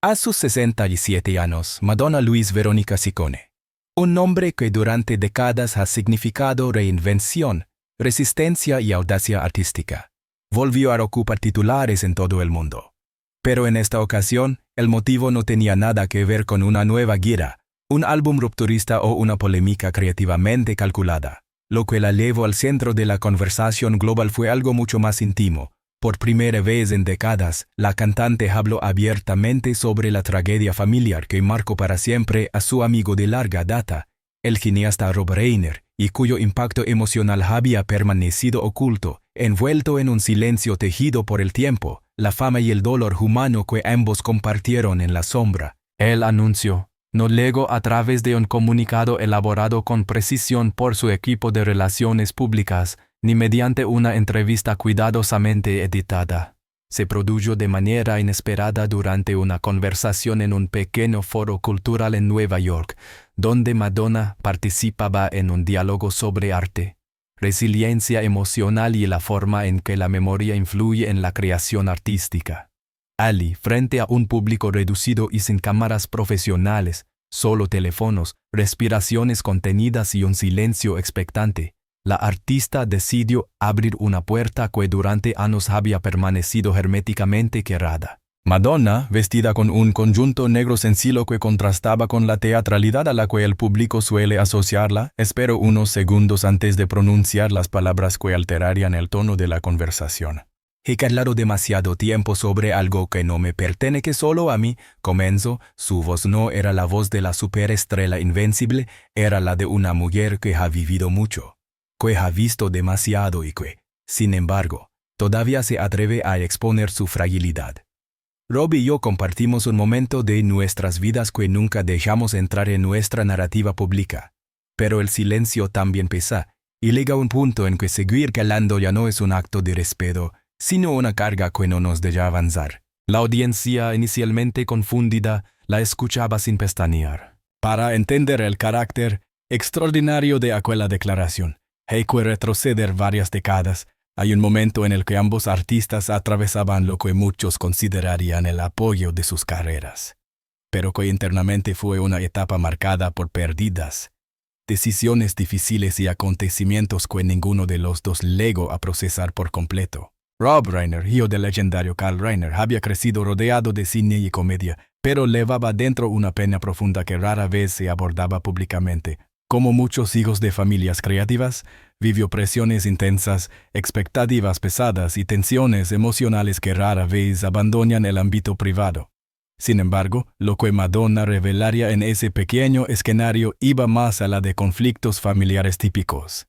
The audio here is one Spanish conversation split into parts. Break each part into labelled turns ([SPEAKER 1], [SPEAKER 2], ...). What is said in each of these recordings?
[SPEAKER 1] A sus 67 años, Madonna Luis Verónica Ciccone. Un nombre que durante décadas ha significado reinvención, resistencia y audacia artística. Volvió a ocupar titulares en todo el mundo. Pero en esta ocasión, el motivo no tenía nada que ver con una nueva gira, un álbum rupturista o una polémica creativamente calculada. Lo que la llevó al centro de la conversación global fue algo mucho más íntimo. Por primera vez en décadas, la cantante habló abiertamente sobre la tragedia familiar que marcó para siempre a su amigo de larga data, el cineasta Rob Reiner, y cuyo impacto emocional había permanecido oculto, envuelto en un silencio tejido por el tiempo, la fama y el dolor humano que ambos compartieron en la sombra.
[SPEAKER 2] El anuncio no llegó a través de un comunicado elaborado con precisión por su equipo de relaciones públicas, ni mediante una entrevista cuidadosamente editada. Se produjo de manera inesperada durante una conversación en un pequeño foro cultural en Nueva York, donde Madonna participaba en un diálogo sobre arte, resiliencia emocional y la forma en que la memoria influye en la creación artística. Allí, frente a un público reducido y sin cámaras profesionales, solo teléfonos, respiraciones contenidas y un silencio expectante, la artista decidió abrir una puerta que durante años había permanecido herméticamente cerrada.
[SPEAKER 1] Madonna, vestida con un conjunto negro sencillo que contrastaba con la teatralidad a la que el público suele asociarla, esperó unos segundos antes de pronunciar las palabras que alterarían el tono de la conversación. He hablado demasiado tiempo sobre algo que no me pertenece solo a mí, comenzó. Su voz no era la voz de la superestrella invencible, era la de una mujer que ha vivido mucho, que ha visto demasiado y que, sin embargo, todavía se atreve a exponer su fragilidad. Rob y yo compartimos un momento de nuestras vidas que nunca dejamos entrar en nuestra narrativa pública. Pero el silencio también pesa, y llega un punto en que seguir hablando ya no es un acto de respeto, sino una carga que no nos deja avanzar.
[SPEAKER 2] La audiencia, inicialmente confundida, la escuchaba sin pestañear.
[SPEAKER 1] Para entender el carácter extraordinario de aquella declaración, hay que retroceder varias décadas. Hay un momento en el que ambos artistas atravesaban lo que muchos considerarían el apoyo de sus carreras, pero que internamente fue una etapa marcada por pérdidas, decisiones difíciles y acontecimientos que ninguno de los dos llegó a procesar por completo. Rob Reiner, hijo del legendario Carl Reiner, había crecido rodeado de cine y comedia, pero llevaba dentro una pena profunda que rara vez se abordaba públicamente. Como muchos hijos de familias creativas, vivió presiones intensas, expectativas pesadas y tensiones emocionales que rara vez abandonan el ámbito privado. Sin embargo, lo que Madonna revelaría en ese pequeño escenario iba más allá de conflictos familiares típicos.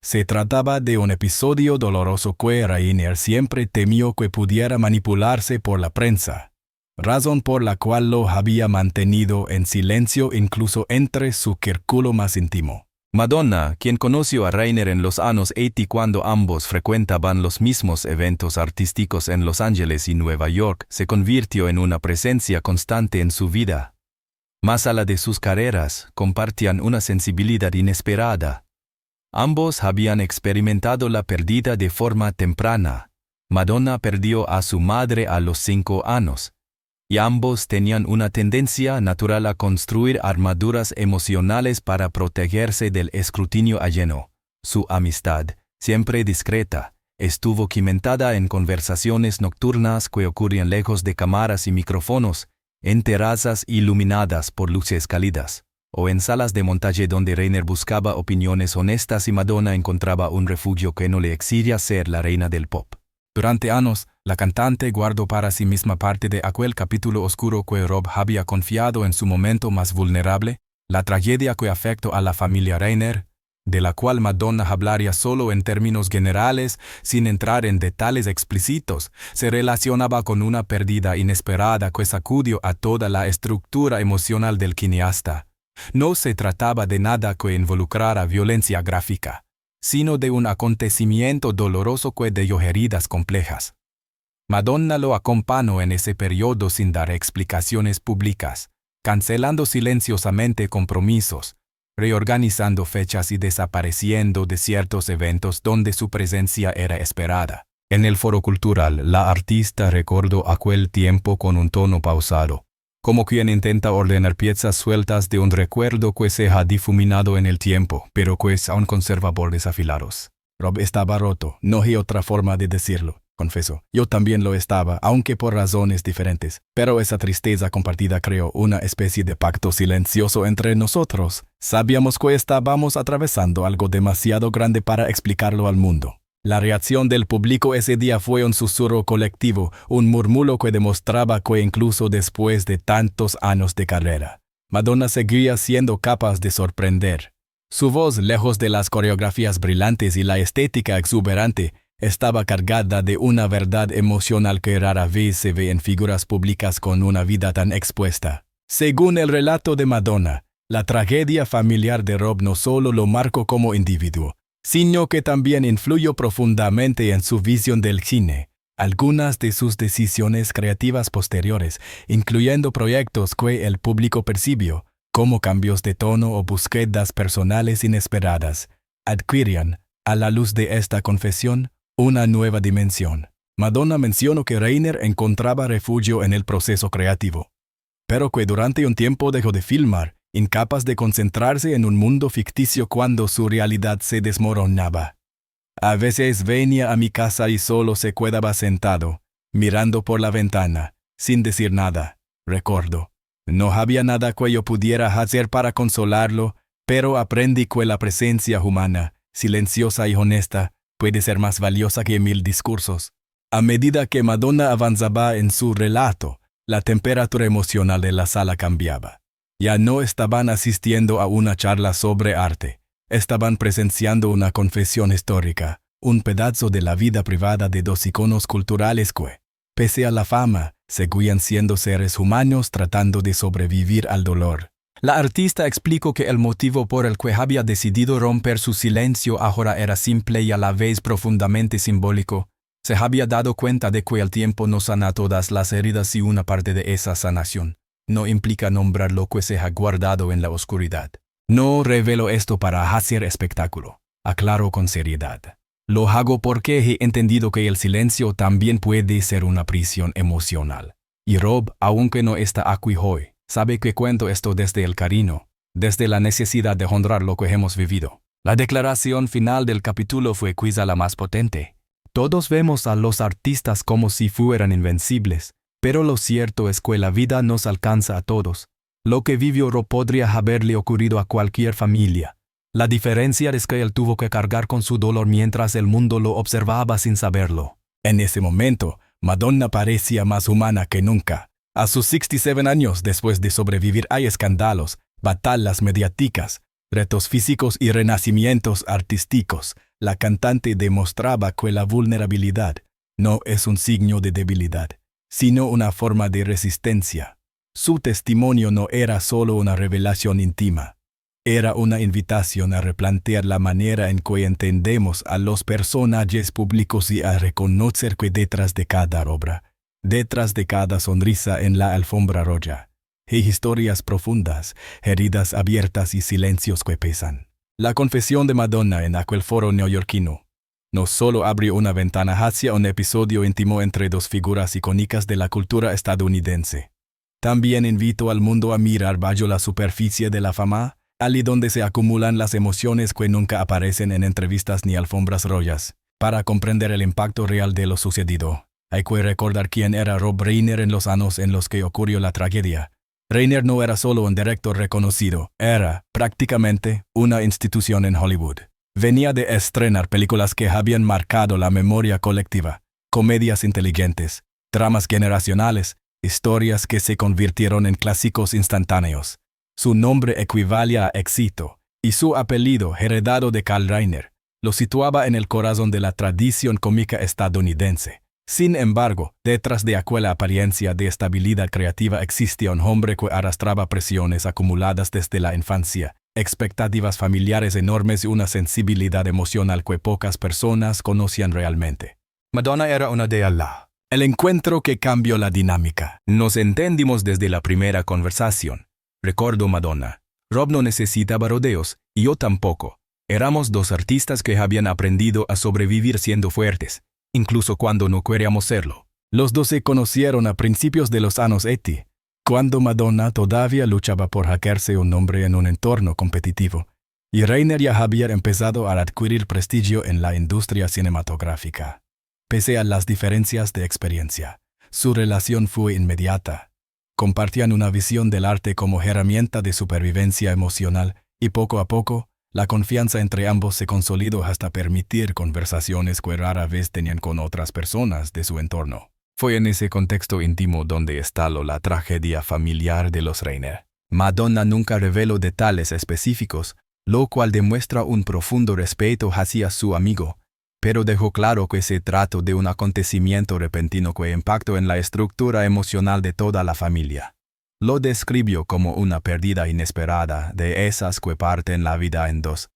[SPEAKER 1] Se trataba de un episodio doloroso que Reiner siempre temió que pudiera manipularse por la prensa, razón por la cual lo había mantenido en silencio incluso entre su círculo más íntimo.
[SPEAKER 2] Madonna, quien conoció a Reiner en los años 80 cuando ambos frecuentaban los mismos eventos artísticos en Los Ángeles y Nueva York, se convirtió en una presencia constante en su vida. Más allá de sus carreras, compartían una sensibilidad inesperada. Ambos habían experimentado la pérdida de forma temprana. Madonna perdió a su madre a los 5 años. Y ambos tenían una tendencia natural a construir armaduras emocionales para protegerse del escrutinio ajeno. Su amistad, siempre discreta, estuvo cimentada en conversaciones nocturnas que ocurrían lejos de cámaras y micrófonos, en terrazas iluminadas por luces cálidas, o en salas de montaje donde Reiner buscaba opiniones honestas y Madonna encontraba un refugio que no le exigía ser la reina del pop.
[SPEAKER 1] Durante años, la cantante guardó para sí misma parte de aquel capítulo oscuro que Rob había confiado en su momento más vulnerable, la tragedia que afectó a la familia Reiner, de la cual Madonna hablaría solo en términos generales, sin entrar en detalles explícitos, se relacionaba con una pérdida inesperada que sacudió a toda la estructura emocional del cineasta. No se trataba de nada que involucrara violencia gráfica, sino de un acontecimiento doloroso que dejó heridas complejas. Madonna lo acompañó en ese periodo sin dar explicaciones públicas, cancelando silenciosamente compromisos, reorganizando fechas y desapareciendo de ciertos eventos donde su presencia era esperada. En el foro cultural, la artista recordó aquel tiempo con un tono pausado,
[SPEAKER 2] como quien intenta ordenar piezas sueltas de un recuerdo que se ha difuminado en el tiempo, pero que aún conserva bordes afilados.
[SPEAKER 1] Rob estaba roto, no hay otra forma de decirlo, confesó. Yo también lo estaba, aunque por razones diferentes. Pero esa tristeza compartida creó una especie de pacto silencioso entre nosotros. Sabíamos que estábamos atravesando algo demasiado grande para explicarlo al mundo. La reacción del público ese día fue un susurro colectivo, un murmullo que demostraba que incluso después de tantos años de carrera, Madonna seguía siendo capaz de sorprender. Su voz, lejos de las coreografías brillantes y la estética exuberante, estaba cargada de una verdad emocional que rara vez se ve en figuras públicas con una vida tan expuesta. Según el relato de Madonna, la tragedia familiar de Rob no solo lo marcó como individuo, sino que también influyó profundamente en su visión del cine. Algunas de sus decisiones creativas posteriores, incluyendo proyectos que el público percibió como cambios de tono o búsquedas personales inesperadas, adquirían, a la luz de esta confesión, una nueva dimensión. Madonna mencionó que Reiner encontraba refugio en el proceso creativo, pero que durante un tiempo dejó de filmar, incapaz de concentrarse en un mundo ficticio cuando su realidad se desmoronaba. A veces venía a mi casa y solo se quedaba sentado, mirando por la ventana, sin decir nada, recordó. No había nada que yo pudiera hacer para consolarlo, pero aprendí que la presencia humana, silenciosa y honesta, puede ser más valiosa que 1000 discursos. A medida que Madonna avanzaba en su relato, la temperatura emocional de la sala cambiaba. Ya no estaban asistiendo a una charla sobre arte, estaban presenciando una confesión histórica, un pedazo de la vida privada de dos iconos culturales que, pese a la fama, seguían siendo seres humanos tratando de sobrevivir al dolor. La artista explicó que el motivo por el que había decidido romper su silencio ahora era simple y a la vez profundamente simbólico. Se había dado cuenta de que el tiempo no sana todas las heridas y una parte de esa sanación no implica nombrar lo que se ha guardado en la oscuridad. No revelo esto para hacer espectáculo, aclaro con seriedad. Lo hago porque he entendido que el silencio también puede ser una prisión emocional. Y Rob, aunque no está aquí hoy, sabe que cuento esto desde el cariño, desde la necesidad de honrar lo que hemos vivido. La declaración final del capítulo fue quizá la más potente. Todos vemos a los artistas como si fueran invencibles, pero lo cierto es que la vida nos alcanza a todos. Lo que vivió Rob podría haberle ocurrido a cualquier familia. La diferencia es que él tuvo que cargar con su dolor mientras el mundo lo observaba sin saberlo. En ese momento, Madonna parecía más humana que nunca. A sus 67 años, después de sobrevivir a escándalos, batallas mediáticas, retos físicos y renacimientos artísticos, la cantante demostraba que la vulnerabilidad no es un signo de debilidad, sino una forma de resistencia. Su testimonio no era solo una revelación íntima. Era una invitación a replantear la manera en que entendemos a los personajes públicos y a reconocer que detrás de cada obra, detrás de cada sonrisa en la alfombra roja, hay historias profundas, heridas abiertas y silencios que pesan. La confesión de Madonna en aquel foro neoyorquino no solo abrió una ventana hacia un episodio íntimo entre dos figuras icónicas de la cultura estadounidense. También invitó al mundo a mirar bajo la superficie de la fama, allí donde se acumulan las emociones que nunca aparecen en entrevistas ni alfombras rojas. Para comprender el impacto real de lo sucedido, hay que recordar quién era Rob Reiner en los años en los que ocurrió la tragedia. Reiner no era solo un director reconocido, era, prácticamente, una institución en Hollywood. Venía de estrenar películas que habían marcado la memoria colectiva, comedias inteligentes, dramas generacionales, historias que se convirtieron en clásicos instantáneos. Su nombre equivalía a éxito, y su apellido, heredado de Carl Reiner, lo situaba en el corazón de la tradición cómica estadounidense. Sin embargo, detrás de aquella apariencia de estabilidad creativa existía un hombre que arrastraba presiones acumuladas desde la infancia, expectativas familiares enormes y una sensibilidad emocional que pocas personas conocían realmente. Madonna era una de Allah. El encuentro que cambió la dinámica.
[SPEAKER 2] Nos entendimos desde la primera conversación. Recordó Madonna. Rob no necesitaba rodeos, y yo tampoco. Éramos dos artistas que habían aprendido a sobrevivir siendo fuertes, incluso cuando no queríamos serlo.
[SPEAKER 1] Los dos se conocieron a principios de los años 80, cuando Madonna todavía luchaba por hackearse un nombre en un entorno competitivo, y Reiner ya había empezado a adquirir prestigio en la industria cinematográfica. Pese a las diferencias de experiencia, su relación fue inmediata. Compartían una visión del arte como herramienta de supervivencia emocional y poco a poco, la confianza entre ambos se consolidó hasta permitir conversaciones que rara vez tenían con otras personas de su entorno. Fue en ese contexto íntimo donde instaló la tragedia familiar de los Reiner. Madonna nunca reveló detalles específicos, lo cual demuestra un profundo respeto hacia su amigo, pero dejó claro que se trató de un acontecimiento repentino que impactó en la estructura emocional de toda la familia. Lo describió como una pérdida inesperada de esas que parten la vida en dos,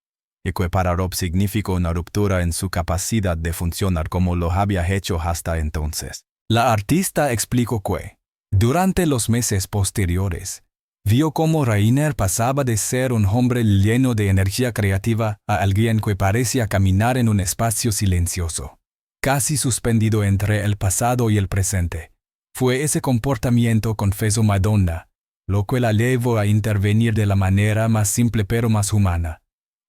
[SPEAKER 1] y que para Rob significó una ruptura en su capacidad de funcionar como lo había hecho hasta entonces. La artista explicó que, durante los meses posteriores, vio cómo Reiner pasaba de ser un hombre lleno de energía creativa a alguien que parecía caminar en un espacio silencioso, casi suspendido entre el pasado y el presente. Fue ese comportamiento, confesó Madonna, lo que la llevó a intervenir de la manera más simple pero más humana,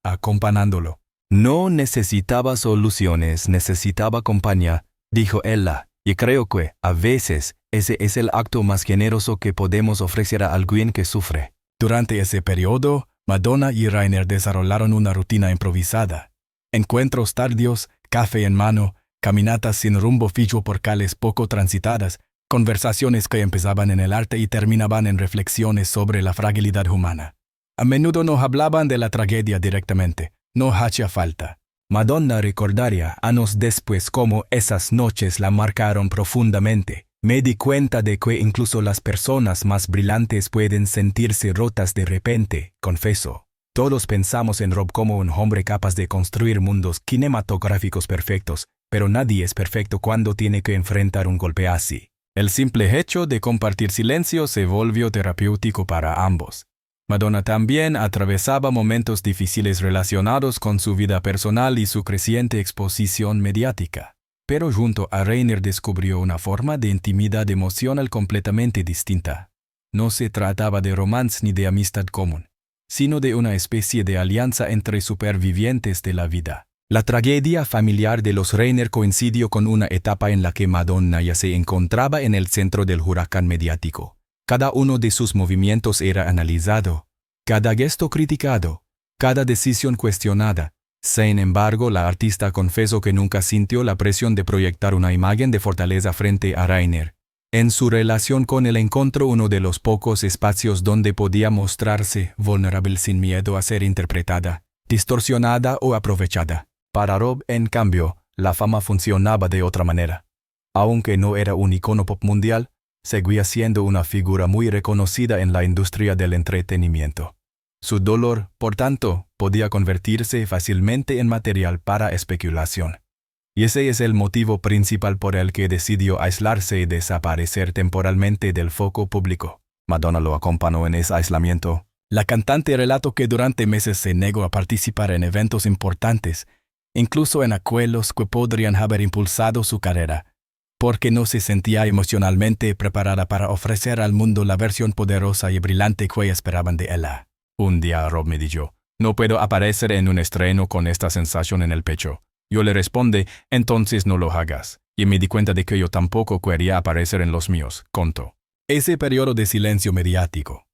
[SPEAKER 1] acompañándolo.
[SPEAKER 2] No necesitaba soluciones, necesitaba compañía, dijo ella, y creo que, a veces, ese es el acto más generoso que podemos ofrecer a alguien que sufre.
[SPEAKER 1] Durante ese periodo, Madonna y Reiner desarrollaron una rutina improvisada. Encuentros tardíos, café en mano, caminatas sin rumbo fijo por calles poco transitadas, conversaciones que empezaban en el arte y terminaban en reflexiones sobre la fragilidad humana. A menudo no hablaban de la tragedia directamente, no hacía falta.
[SPEAKER 2] Madonna recordaría años después cómo esas noches la marcaron profundamente. Me di cuenta de que incluso las personas más brillantes pueden sentirse rotas de repente, confesó. Todos pensamos en Rob como un hombre capaz de construir mundos cinematográficos perfectos, pero nadie es perfecto cuando tiene que enfrentar un golpe así. El simple hecho de compartir silencio se volvió terapéutico para ambos. Madonna también atravesaba momentos difíciles relacionados con su vida personal y su creciente exposición mediática. Pero junto a Reiner descubrió una forma de intimidad emocional completamente distinta. No se trataba de romance ni de amistad común, sino de una especie de alianza entre supervivientes de la vida. La tragedia familiar de los Reiner coincidió con una etapa en la que Madonna ya se encontraba en el centro del huracán mediático. Cada uno de sus movimientos era analizado, cada gesto criticado, cada decisión cuestionada. Sin embargo, la artista confesó que nunca sintió la presión de proyectar una imagen de fortaleza frente a Reiner. En su relación con él encontró uno de los pocos espacios donde podía mostrarse vulnerable sin miedo a ser interpretada, distorsionada o aprovechada. Para Rob, en cambio, la fama funcionaba de otra manera. Aunque no era un icono pop mundial, seguía siendo una figura muy reconocida en la industria del entretenimiento. Su dolor, por tanto, podía convertirse fácilmente en material para especulación. Y ese es el motivo principal por el que decidió aislarse y desaparecer temporalmente del foco público. Madonna lo acompañó en ese aislamiento.
[SPEAKER 1] La cantante relató que durante meses se negó a participar en eventos importantes, incluso en aquellos que podrían haber impulsado su carrera, porque no se sentía emocionalmente preparada para ofrecer al mundo la versión poderosa y brillante que esperaban de ella.
[SPEAKER 2] Un día Rob me dijo, no puedo aparecer en un estreno con esta sensación en el pecho. Yo le respondí, entonces no lo hagas. Y me di cuenta de que yo tampoco quería aparecer en los míos, contó.
[SPEAKER 1] Ese periodo de silencio mediático,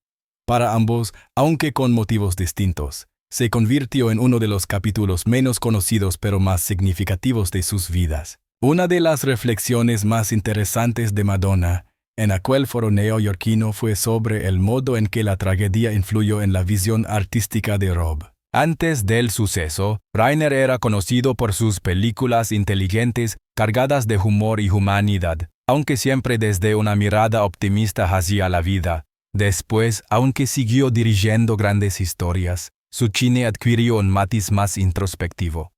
[SPEAKER 1] para ambos, aunque con motivos distintos, se convirtió en uno de los capítulos menos conocidos pero más significativos de sus vidas. Una de las reflexiones más interesantes de Madonna en aquel foro neoyorquino fue sobre el modo en que la tragedia influyó en la visión artística de Rob.
[SPEAKER 2] Antes del suceso, Reiner era conocido por sus películas inteligentes, cargadas de humor y humanidad, aunque siempre desde una mirada optimista hacia la vida. Después, aunque siguió dirigiendo grandes historias, su cine adquirió un matiz más introspectivo.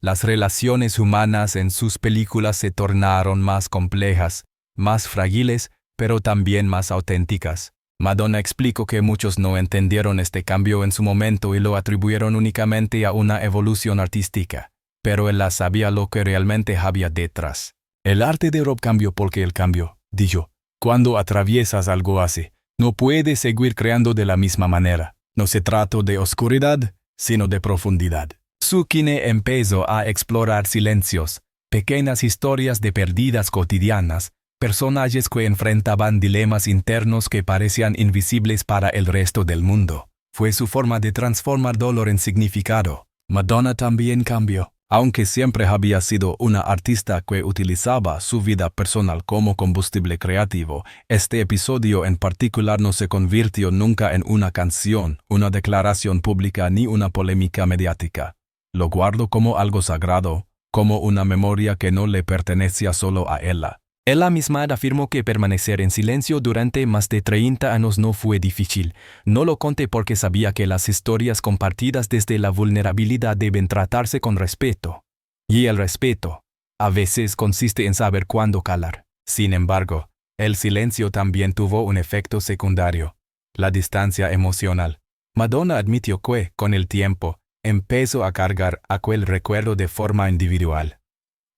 [SPEAKER 2] Las relaciones humanas en sus películas se tornaron más complejas, más frágiles, pero también más auténticas. Madonna explicó que muchos no entendieron este cambio en su momento y lo atribuyeron únicamente a una evolución artística, pero ella sabía lo que realmente había detrás.
[SPEAKER 1] El arte de Rob cambió porque él cambió, dijo. Cuando atraviesas algo así, No puede seguir creando de la misma manera. No se trata de oscuridad, sino de profundidad. Tsukine empezó a explorar silencios, pequeñas historias de pérdidas cotidianas, personajes que enfrentaban dilemas internos que parecían invisibles para el resto del mundo. Fue su forma de transformar dolor en significado. Madonna también cambió. Aunque siempre había sido una artista que utilizaba su vida personal como combustible creativo, este episodio en particular no se convirtió nunca en una canción, una declaración pública ni una polémica mediática. Lo guardo como algo sagrado, como una memoria que no le pertenecía solo a ella. Ella misma afirmó que permanecer en silencio durante más de 30 años no fue difícil. No lo conté porque sabía que las historias compartidas desde la vulnerabilidad deben tratarse con respeto. Y el respeto, a veces, consiste en saber cuándo callar. Sin embargo, el silencio también tuvo un efecto secundario: la distancia emocional. Madonna admitió que, con el tiempo, empezó a cargar aquel recuerdo de forma individual,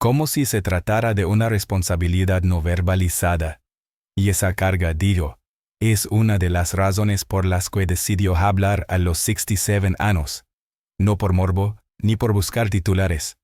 [SPEAKER 1] como si se tratara de una responsabilidad no verbalizada. Y esa carga, dijo, es una de las razones por las que decidió hablar a los 67 años. No por morbo, ni por buscar titulares,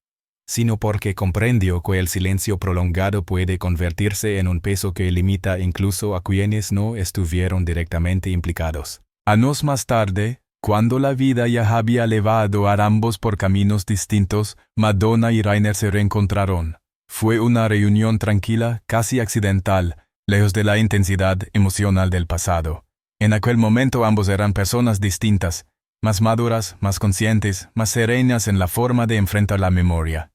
[SPEAKER 1] sino porque comprendió que el silencio prolongado puede convertirse en un peso que limita incluso a quienes no estuvieron directamente implicados. Años más tarde, cuando la vida ya había llevado a ambos por caminos distintos, Madonna y Rainer se reencontraron. Fue una reunión tranquila, casi accidental, lejos de la intensidad emocional del pasado. En aquel momento ambos eran personas distintas, más maduras, más conscientes, más serenas en la forma de enfrentar la memoria.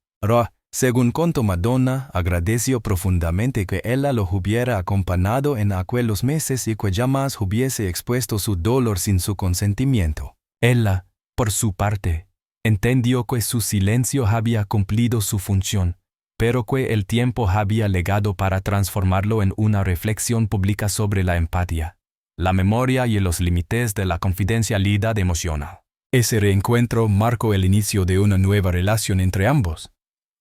[SPEAKER 1] Según contó Madonna, agradeció profundamente que ella lo hubiera acompañado en aquellos meses y que jamás hubiese expuesto su dolor sin su consentimiento. Ella, por su parte, entendió que su silencio había cumplido su función, pero que el tiempo había llegado para transformarlo en una reflexión pública sobre la empatía, la memoria y los límites de la confidencialidad emocional. Ese reencuentro marcó el inicio de una nueva relación entre ambos,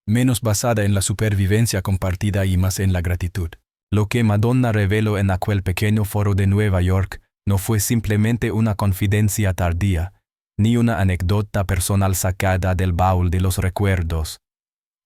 [SPEAKER 1] menos basada en la supervivencia compartida y más en la gratitud. Lo que Madonna reveló en aquel pequeño foro de Nueva York no fue simplemente una confidencia tardía, ni una anécdota personal sacada del baúl de los recuerdos.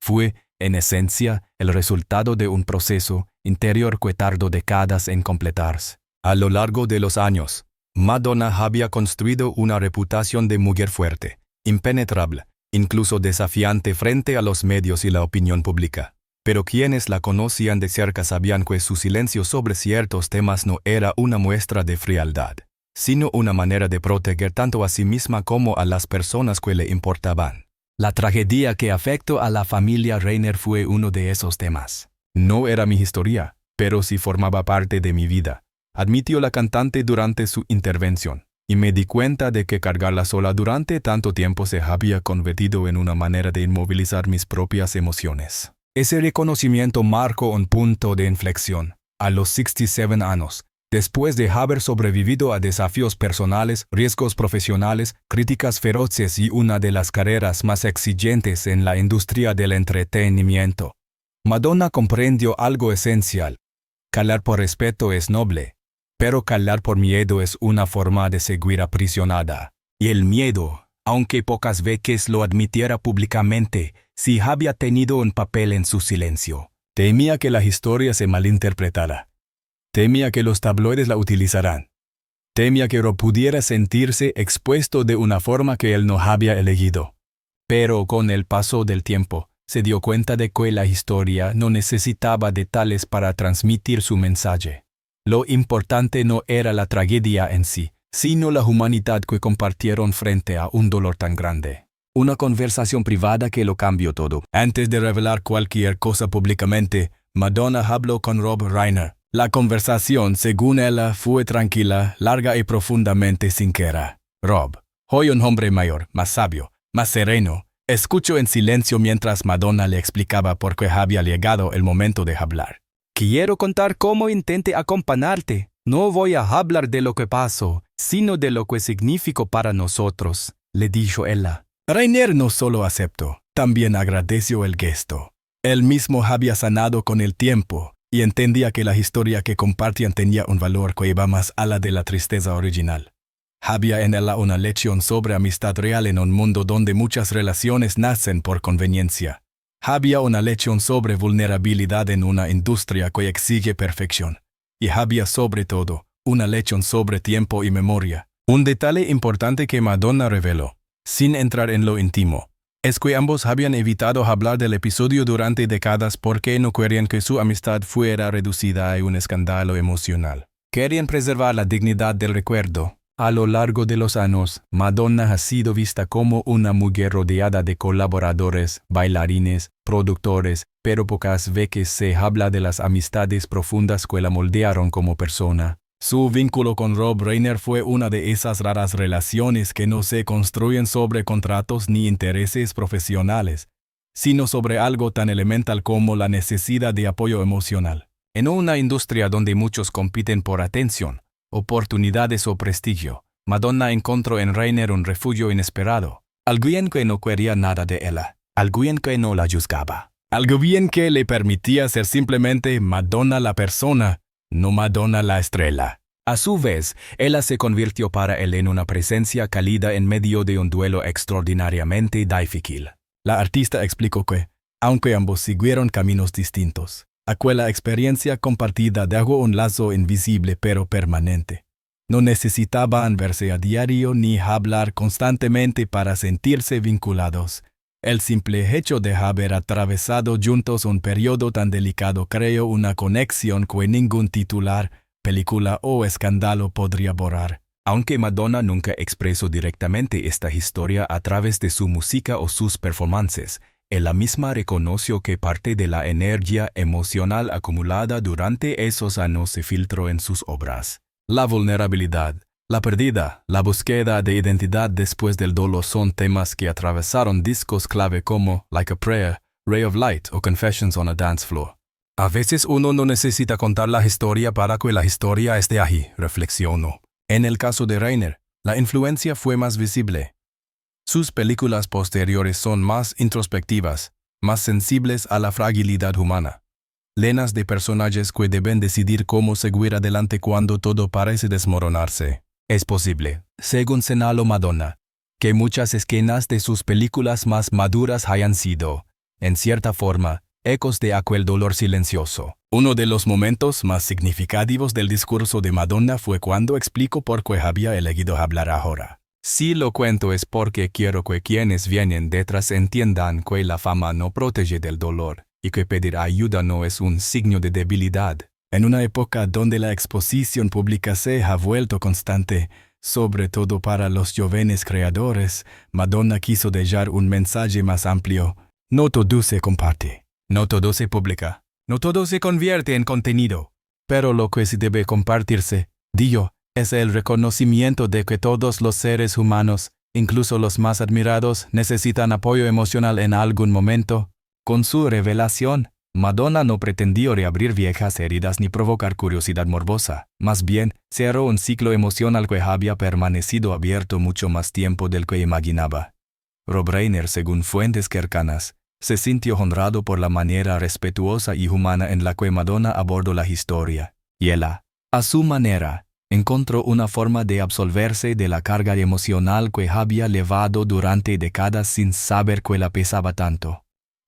[SPEAKER 1] Fue, en esencia, el resultado de un proceso interior que tardó décadas en completarse. A lo largo de los años, Madonna había construido una reputación de mujer fuerte, impenetrable, incluso desafiante frente a los medios y la opinión pública. Pero quienes la conocían de cerca sabían que su silencio sobre ciertos temas no era una muestra de frialdad, sino una manera de proteger tanto a sí misma como a las personas que le importaban. La tragedia que afectó a la familia Rainer fue uno de esos temas. No era mi historia, pero sí formaba parte de mi vida, admitió la cantante durante su intervención. Y me di cuenta de que cargarla sola durante tanto tiempo se había convertido en una manera de inmovilizar mis propias emociones. Ese reconocimiento marcó un punto de inflexión. A los 67 años, después de haber sobrevivido a desafíos personales, riesgos profesionales, críticas feroces y una de las carreras más exigentes en la industria del entretenimiento, Madonna comprendió algo esencial. Callar por respeto es noble, pero callar por miedo es una forma de seguir aprisionada. Y el miedo, aunque pocas veces lo admitiera públicamente, sí había tenido un papel en su silencio. Temía que la historia se malinterpretara. Temía que los tabloides la utilizaran. Temía que Rob pudiera sentirse expuesto de una forma que él no había elegido. Pero con el paso del tiempo, se dio cuenta de que la historia no necesitaba detalles para transmitir su mensaje. Lo importante no era la tragedia en sí, sino la humanidad que compartieron frente a un dolor tan grande. Una conversación privada que lo cambió todo. Antes de revelar cualquier cosa públicamente, Madonna habló con Rob Reiner. La conversación, según ella, fue tranquila, larga y profundamente sincera. Rob, soy un hombre mayor, más sabio, más sereno. Escuchó en silencio mientras Madonna le explicaba por qué había llegado el momento de hablar. Quiero contar cómo intenté acompañarte. No voy a hablar de lo que pasó, sino de lo que significó para nosotros, le dijo ella. Rainer no solo aceptó, también agradeció el gesto. Él mismo había sanado con el tiempo, y entendía que la historia que compartían tenía un valor que iba más allá de la tristeza original. Había en ella una lección sobre amistad real en un mundo donde muchas relaciones nacen por conveniencia. Había una lección sobre vulnerabilidad en una industria que exige perfección. Y había sobre todo una lección sobre tiempo y memoria. Un detalle importante que Madonna reveló, sin entrar en lo íntimo, es que ambos habían evitado hablar del episodio durante décadas porque no querían que su amistad fuera reducida a un escándalo emocional. Querían preservar la dignidad del recuerdo. A lo largo de los años, Madonna ha sido vista como una mujer rodeada de colaboradores, bailarines, productores, pero pocas veces se habla de las amistades profundas que la moldearon como persona. Su vínculo con Rob Reiner fue una de esas raras relaciones que no se construyen sobre contratos ni intereses profesionales, sino sobre algo tan elemental como la necesidad de apoyo emocional. En una industria donde muchos compiten por atención, oportunidades o prestigio, Madonna encontró en Reiner un refugio inesperado. Alguien que no quería nada de ella, alguien que no la juzgaba, alguien que le permitía ser simplemente Madonna la persona, no Madonna la estrella. A su vez, ella se convirtió para él en una presencia cálida en medio de un duelo extraordinariamente difícil. La artista explicó que, aunque ambos siguieron caminos distintos, aquella experiencia compartida dejó un lazo invisible pero permanente. No necesitaban verse a diario ni hablar constantemente para sentirse vinculados. El simple hecho de haber atravesado juntos un periodo tan delicado creó una conexión que ningún titular, película o escándalo podría borrar. Aunque Madonna nunca expresó directamente esta historia a través de su música o sus performances, ella misma reconoció que parte de la energía emocional acumulada durante esos años se filtró en sus obras. La vulnerabilidad, la pérdida, la búsqueda de identidad después del dolor son temas que atravesaron discos clave como Like a Prayer, Ray of Light o Confessions on a Dance Floor. A veces uno no necesita contar la historia para que la historia esté ahí, reflexionó. En el caso de Reiner, la influencia fue más visible. Sus películas posteriores son más introspectivas, más sensibles a la fragilidad humana, llenas de personajes que deben decidir cómo seguir adelante cuando todo parece desmoronarse. Es posible, según señaló Madonna, que muchas escenas de sus películas más maduras hayan sido, en cierta forma, ecos de aquel dolor silencioso. Uno de los momentos más significativos del discurso de Madonna fue cuando explicó por qué había elegido hablar ahora. Si lo cuento es porque quiero que quienes vienen detrás entiendan que la fama no protege del dolor y que pedir ayuda no es un signo de debilidad. En una época donde la exposición pública se ha vuelto constante, sobre todo para los jóvenes creadores, Madonna quiso dejar un mensaje más amplio. No todo se comparte, no todo se publica, no todo se convierte en contenido. Pero lo que sí debe compartirse, dijo, es el reconocimiento de que todos los seres humanos, incluso los más admirados, necesitan apoyo emocional en algún momento. Con su revelación, Madonna no pretendió reabrir viejas heridas ni provocar curiosidad morbosa. Más bien, cerró un ciclo emocional que había permanecido abierto mucho más tiempo del que imaginaba. Rob Reiner, según fuentes cercanas, se sintió honrado por la manera respetuosa y humana en la que Madonna abordó la historia. Y ella, a su manera, encontró una forma de absolverse de la carga emocional que había llevado durante décadas sin saber que la pesaba tanto.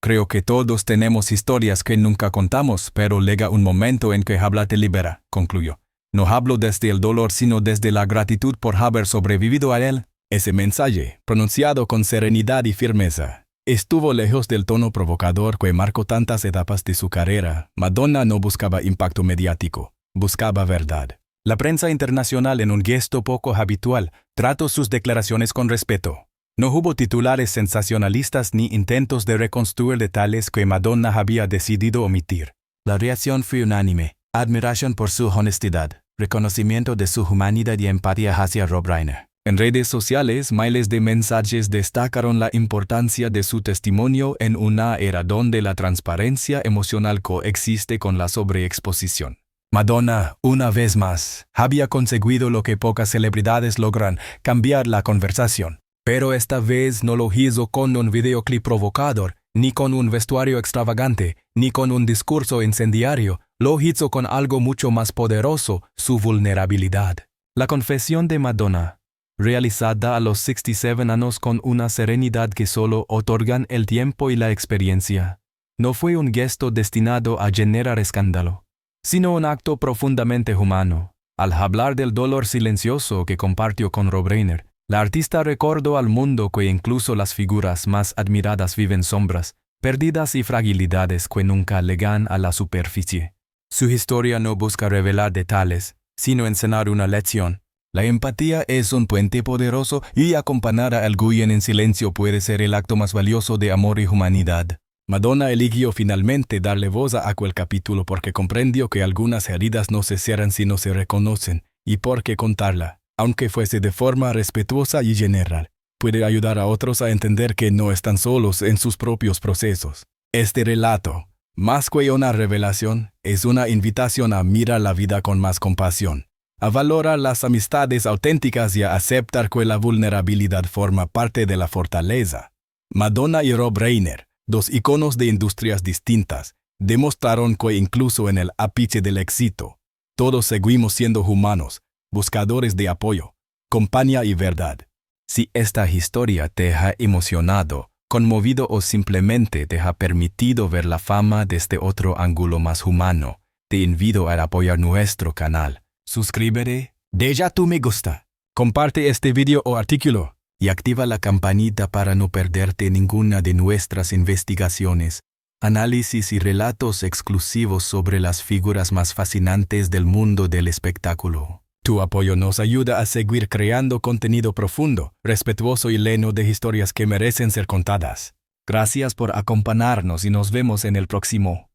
[SPEAKER 1] Creo que todos tenemos historias que nunca contamos, pero llega un momento en que hablar te libera, concluyó. No hablo desde el dolor, sino desde la gratitud por haber sobrevivido a él. Ese mensaje, pronunciado con serenidad y firmeza, estuvo lejos del tono provocador que marcó tantas etapas de su carrera. Madonna no buscaba impacto mediático, buscaba verdad. La prensa internacional, en un gesto poco habitual, trató sus declaraciones con respeto. No hubo titulares sensacionalistas ni intentos de reconstruir detalles que Madonna había decidido omitir. La reacción fue unánime, admiración por su honestidad, reconocimiento de su humanidad y empatía hacia Rob Reiner. En redes sociales, miles de mensajes destacaron la importancia de su testimonio en una era donde la transparencia emocional coexiste con la sobreexposición. Madonna, una vez más, había conseguido lo que pocas celebridades logran, cambiar la conversación. Pero esta vez no lo hizo con un videoclip provocador, ni con un vestuario extravagante, ni con un discurso incendiario.
[SPEAKER 2] lo hizo con algo mucho más poderoso, su vulnerabilidad. La confesión de Madonna, realizada a los 67 años con una serenidad que solo otorgan el tiempo y la experiencia, no fue un gesto destinado a generar escándalo, sino un acto profundamente humano. Al hablar del dolor silencioso que compartió con Rob Reiner, la artista recordó al mundo que incluso las figuras más admiradas viven sombras, pérdidas y fragilidades que nunca llegan a la superficie. Su historia no busca revelar detalles, sino enseñar una lección. La empatía es un puente poderoso y acompañar a alguien en silencio puede ser el acto más valioso de amor y humanidad.
[SPEAKER 1] Madonna eligió finalmente darle voz a aquel capítulo porque comprendió que algunas heridas no se cierran si no se reconocen, y porque contarla, aunque fuese de forma respetuosa y general, puede ayudar a otros a entender que no están solos en sus propios procesos. Este relato, más que una revelación, es una invitación a mirar la vida con más compasión, a valorar las amistades auténticas y a aceptar que la vulnerabilidad forma parte de la fortaleza. Madonna y Rob Reiner, dos iconos de industrias distintas, demostraron que incluso en el ápice del éxito, todos seguimos siendo humanos, buscadores de apoyo, compañía y verdad.
[SPEAKER 2] Si esta historia te ha emocionado, conmovido o simplemente te ha permitido ver la fama desde otro ángulo más humano, te invito a apoyar nuestro canal.
[SPEAKER 1] Suscríbete, deja tu me gusta, comparte este video o artículo
[SPEAKER 2] y activa la campanita para no perderte ninguna de nuestras investigaciones, análisis y relatos exclusivos sobre las figuras más fascinantes del mundo del espectáculo.
[SPEAKER 1] Tu apoyo nos ayuda a seguir creando contenido profundo, respetuoso y lleno de historias que merecen ser contadas.
[SPEAKER 2] Gracias por acompañarnos y nos vemos en el próximo.